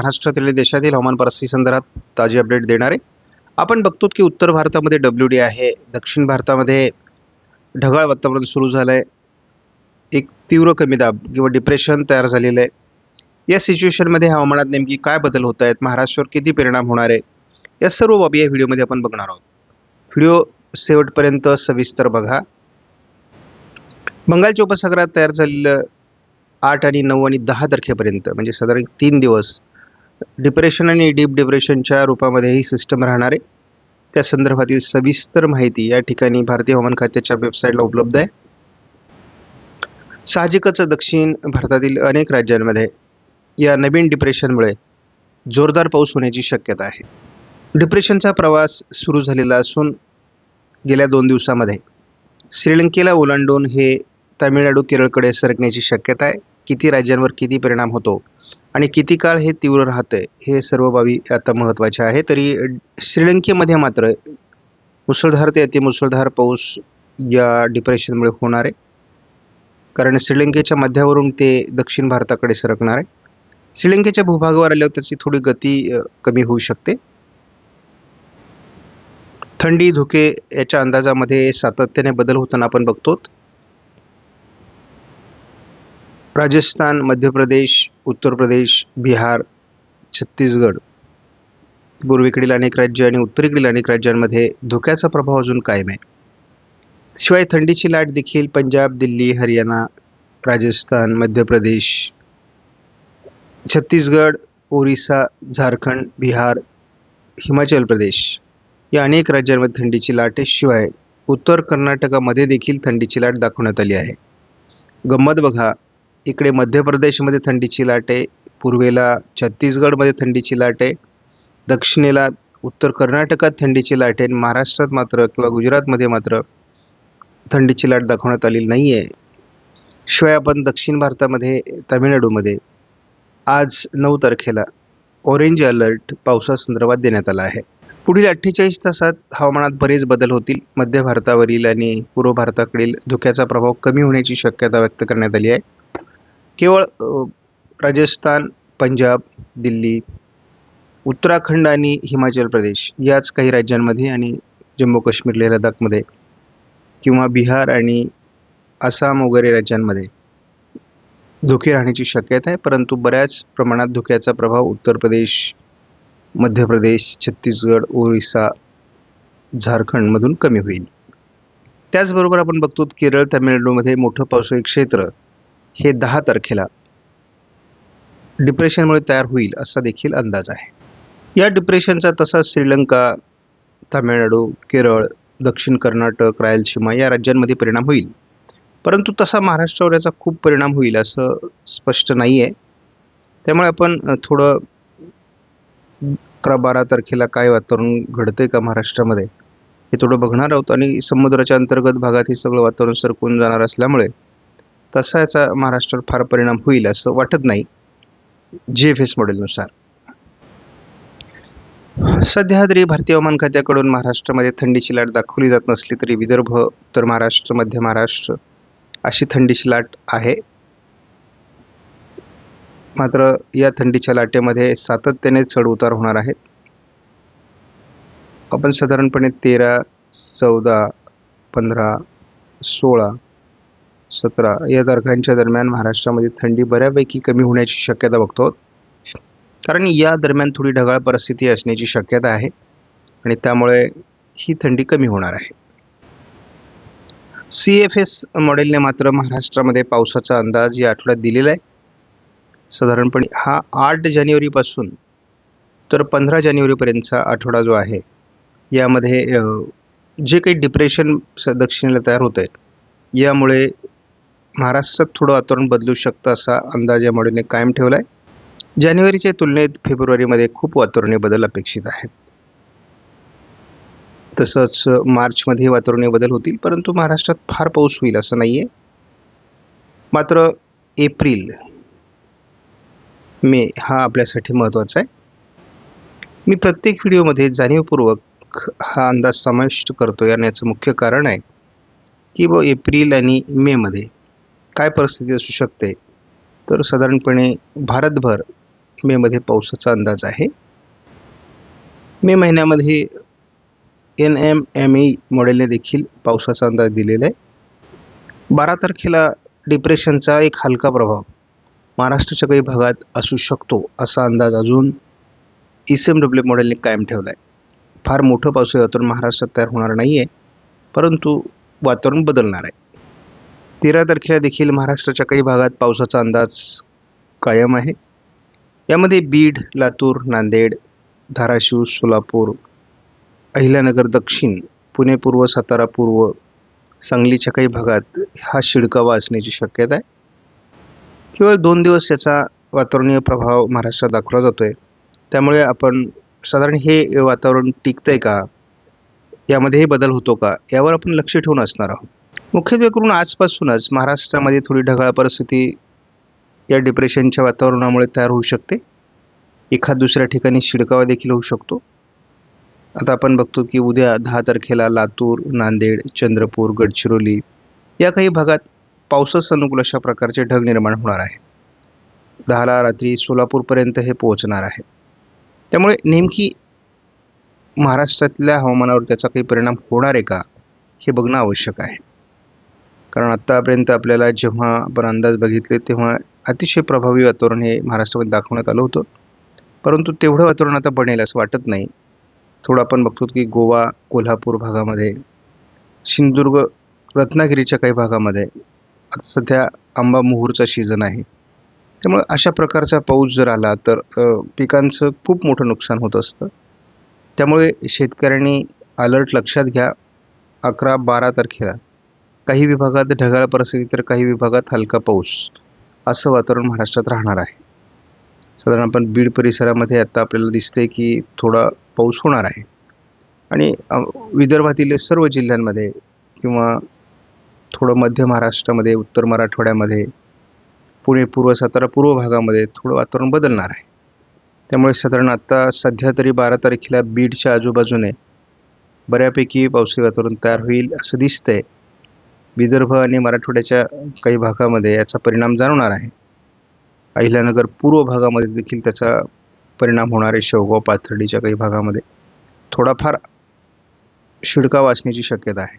महाराष्ट्रातील देशातील हवामान परिस्थिती संदर्भात ताजी अपडेट देणार आहे. आपण बघतो की उत्तर भारतामध्ये WD आहे, दक्षिण भारतामध्ये ढगाळ वातावरण सुरू झालं आहे. एक तीव्र कमी दाब किंवा डिप्रेशन तयार झालेलं आहे. या सिच्युएशनमध्ये हवामानात नेमकी काय बदल होत आहेत, महाराष्ट्रावर किती परिणाम होणार आहे, या सर्व बाबी या व्हिडिओमध्ये आपण बघणार आहोत. व्हिडिओ शेवटपर्यंत सविस्तर बघा. बंगालच्या उपसागरात तयार झालेलं 8 आणि 9 आणि 10 तारखेपर्यंत म्हणजे साधारण 3 दिवस डिप्रेशन आणि डीप डिप्रेशनच्या रूपामध्ये ही सिस्टम राहणार आहे. त्या संदर्भातील सविस्तर माहिती या ठिकाणी भारतीय हवामान खात्याच्या वेबसाईटला उपलब्ध आहे. साहजिकच दक्षिण भारतातील अनेक राज्यांमध्ये या नवीन डिप्रेशनमुळे जोरदार पाऊस होण्याची शक्यता आहे. डिप्रेशनचा प्रवास सुरू झालेला असून गेल्या 2 दिवसामध्ये श्रीलंकेला ओलांडून हे तामिळनाडू केरळकडे सरकण्याची शक्यता आहे. किती राज्यांवर किती परिणाम होतो आणि किती काळ हे तीव्र राहतंय हे सर्व बाबी आता महत्त्वाच्या आहे. तरी श्रीलंकेमध्ये मात्र मुसळधार ते अतिमुसळधार पाऊस या डिप्रेशनमुळे होणार आहे, कारण श्रीलंकेच्या मध्यावरून ते दक्षिण भारताकडे सरकणार आहे. श्रीलंकेच्या भूभागावर आल्यावर त्याची थोडी गती कमी होऊ शकते. थंडी धुके याच्या अंदाजामध्ये सातत्याने बदल होताना आपण बघतो. राजस्थान, मध्य प्रदेश, उत्तर प्रदेश, बिहार, छत्तीसगड, पूर्वेकडील अनेक राज्य आणि उत्तरेकडील अनेक राज्यांमध्ये धुक्याचा प्रभाव अजून कायम आहे. शिवाय थंडीची लाट देखील पंजाब, दिल्ली, हरियाणा, राजस्थान, मध्य प्रदेश, छत्तीसगड, ओरिसा, झारखंड, बिहार, हिमाचल प्रदेश या अनेक राज्यांमध्ये थंडीची लाट आहे. शिवाय उत्तर कर्नाटकामध्ये देखील थंडीची लाट दाखवण्यात आली आहे. गंमत बघा, इकडे मध्य प्रदेशमध्ये थंडीची लाट आहे, पूर्वेला छत्तीसगडमध्ये थंडीची लाट आहे, दक्षिणेला उत्तर कर्नाटकात थंडीची लाट आहे, महाराष्ट्रात मात्र किंवा गुजरातमध्ये मात्र थंडीची लाट दाखवण्यात आलेली नाही आहे. शिवाय आपण दक्षिण भारतामध्ये तामिळनाडूमध्ये आज 9 तारखेला ऑरेंज अलर्ट पावसासंदर्भात देण्यात आला आहे. पुढील 48 तासात हवामानात बरेच बदल होतील. मध्य भारतावरील आणि पूर्व भारताकडील धुक्याचा प्रभाव कमी होण्याची शक्यता व्यक्त करण्यात आली आहे. केवळ राजस्थान, पंजाब, दिल्ली, उत्तराखंड आणि हिमाचल प्रदेश याच काही राज्यांमध्ये आणि जम्मू काश्मीर, लेह लडाखमध्ये किंवा बिहार आणि आसाम वगैरे राज्यांमध्ये धुके राहण्याची शक्यता आहे. परंतु बऱ्याच प्रमाणात धुक्याचा प्रभाव उत्तर प्रदेश, मध्य प्रदेश, छत्तीसगड, ओरिसा, झारखंडमधून कमी होईल. त्याचबरोबर आपण बघतो केरळ, तामिळनाडूमध्ये मोठं पावसाळी क्षेत्र हे 10 तारखेला डिप्रेशनमुळे तयार होईल असा देखील अंदाज आहे. या डिप्रेशनचा तसा श्रीलंका, तामिळनाडू, केरळ, दक्षिण कर्नाटक, रायलसीमा या राज्यांमध्ये परिणाम होईल. परंतु तसा महाराष्ट्रावर याचा खूप परिणाम होईल असं स्पष्ट नाही आहे. त्यामुळे आपण थोडं 11-12 तारखेला काय वातावरण घडतंय का महाराष्ट्रामध्ये हे थोडं बघणार आहोत. आणि समुद्राच्या अंतर्गत भागात हे सगळं वातावरण सरकून जाणार असल्यामुळे तसा याचा महाराष्ट्रावर फार परिणाम होईल असं वाटत नाही GFS मॉडेलनुसार. सध्या तरी भारतीय हवामान खात्याकडून महाराष्ट्रामध्ये थंडीची लाट दाखवली जात नसली तरी विदर्भ, उत्तर महाराष्ट्र, मध्य महाराष्ट्र अशी थंडीची लाट आहे. मात्र या थंडीच्या लाटेमध्ये सातत्याने चढ उतार होणार आहेत. आपण साधारणपणे 13, 14, 15, 16, 17 या तारखांच्या दरम्यान महाराष्ट्रामध्ये थंडी बऱ्यापैकी कमी होण्याची शक्यता बघतो, कारण या दरम्यान थोडी ढगाळ परिस्थिती असण्याची शक्यता आहे आणि त्यामुळे ही थंडी कमी होणार आहे. CFS मॉडेलने मात्र महाराष्ट्रामध्ये पावसाचा अंदाज या आठवड्यात दिलेला आहे. साधारणपणे हा 8 जानेवारीपासून तर 15 जानेवारीपर्यंतचा आठवडा जो आहे यामध्ये जे काही डिप्रेशन दक्षिणेला तयार होत आहे यामुळे महाराष्ट्रात थोडं वातावरण बदलू शकतं असा अंदाज या मॉडेलने कायम ठेवला आहे. जानेवारीच्या तुलनेत फेब्रुवारीमध्ये खूप वातावरणीय बदल अपेक्षित आहेत. तसंच मार्चमध्ये वातावरणीय बदल होतील, परंतु महाराष्ट्रात फार पाऊस होईल असं नाही आहे. मात्र एप्रिल, मे हा आपल्यासाठी महत्त्वाचा आहे. मी प्रत्येक व्हिडिओमध्ये जाणीवपूर्वक हा अंदाज समाविष्ट करतो आणि याचं मुख्य कारण आहे की एप्रिल आणि मेमध्ये काय परिस्थिती असू शकते. तर साधारणपणे भारतभर मेमध्ये पावसाचा अंदाज आहे. मे महिन्यामध्ये NMME मॉडेलने देखील पावसाचा अंदाज दिलेला आहे. 12 तारखेला डिप्रेशनचा एक हलका प्रभाव महाराष्ट्राच्या काही भागात असू शकतो असा अंदाज अजून ECMW मॉडेलने कायम ठेवला आहे. फार मोठं पावसाळी वातावरण महाराष्ट्रात तयार होणार नाही आहे, परंतु वातावरण बदलणार आहे. 13 तारखेला देखील महाराष्ट्राच्या काही भागात पावसाचा अंदाज कायम आहे. यामध्ये बीड, लातूर, नांदेड, धाराशिव, सोलापूर, अहिल्यानगर दक्षिण, पुणे पूर्व, सातारा पूर्व, सांगलीच्या काही भागात हा शिडकावा असण्याची शक्यता आहे. केवळ 2 दिवस याचा वातावरणीय प्रभाव महाराष्ट्रात दाखवला जातोय. त्यामुळे आपण साधारण हे वातावरण टिकतंय का, यामध्येही बदल होतो का, यावर आपण लक्ष ठेवून असणार आहोत. मुख्यत्वे करून आजपासूनच महाराष्ट्रामध्ये थोडी ढगाळ परिस्थिती या डिप्रेशनच्या वातावरणामुळे तयार होऊ शकते. एखाद दुसऱ्या ठिकाणी शिडकावा देखील होऊ शकतो. आता आपण बघतो की उद्या 10 तारखेला लातूर, नांदेड, चंद्रपूर, गडचिरोली या काही भागात पावसास अनुकूल अशा प्रकारचे ढग निर्माण होणार आहेत. 10ला रात्री सोलापूरपर्यंत हे पोहोचणार आहे. त्यामुळे नेमकी महाराष्ट्रातल्या हवामानावर त्याचा काही परिणाम होणार आहे का, हे बघणं आवश्यक आहे. कारण आत्तापर्यंत आपल्याला जेव्हा आपण अंदाज बघितले तेव्हा अतिशय प्रभावी वातावरण हे महाराष्ट्रामध्ये दाखवण्यात आलं होतं, परंतु तेवढं वातावरण आता बनेल असं वाटत नाही. थोडं आपण बघतो की गोवा, कोल्हापूर भागामध्ये, सिंधुदुर्ग, रत्नागिरीच्या काही भागामध्ये आता सध्या आंबा मोहूरचा सीझन आहे. त्यामुळे अशा प्रकारचा पाऊस जर आला तर पिकांचं खूप मोठं नुकसान होत असतं. त्यामुळे शेतकऱ्यांनी अलर्ट लक्षात घ्या. 11-12 तारखेला काही विभागात ढगाळ परिस्थिती तर काही विभागात हलका पाऊस असं वातावरण महाराष्ट्रात राहणार आहे. साधारण आपण बीड परिसरामध्ये आता आपल्याला दिसते की थोडा पाऊस होणार आहे आणि विदर्भातील सर्व जिल्ह्यांमध्ये किंवा थोडं मध्य महाराष्ट्रामध्ये, उत्तर मराठवाड्यामध्ये, पुणे पूर्व, सातारा पूर्व भागामध्ये थोडं वातावरण बदलणार आहे. त्यामुळे साधारण आता सध्या तरी 12 तारखेला बीडच्या आजूबाजूने बऱ्यापैकी पावसाळी वातावरण तयार होईल असं दिसतंय. विदर्भ आणि मराठवाड्याच्या काही भागामध्ये याचा परिणाम जाणवणार आहे. अहिल्यानगर पूर्व भागामध्ये देखील त्याचा परिणाम होणार आहे. शेवगाव, पाथर्डीच्या काही भागामध्ये थोडाफार शिडकावा असण्याची शक्यता आहे.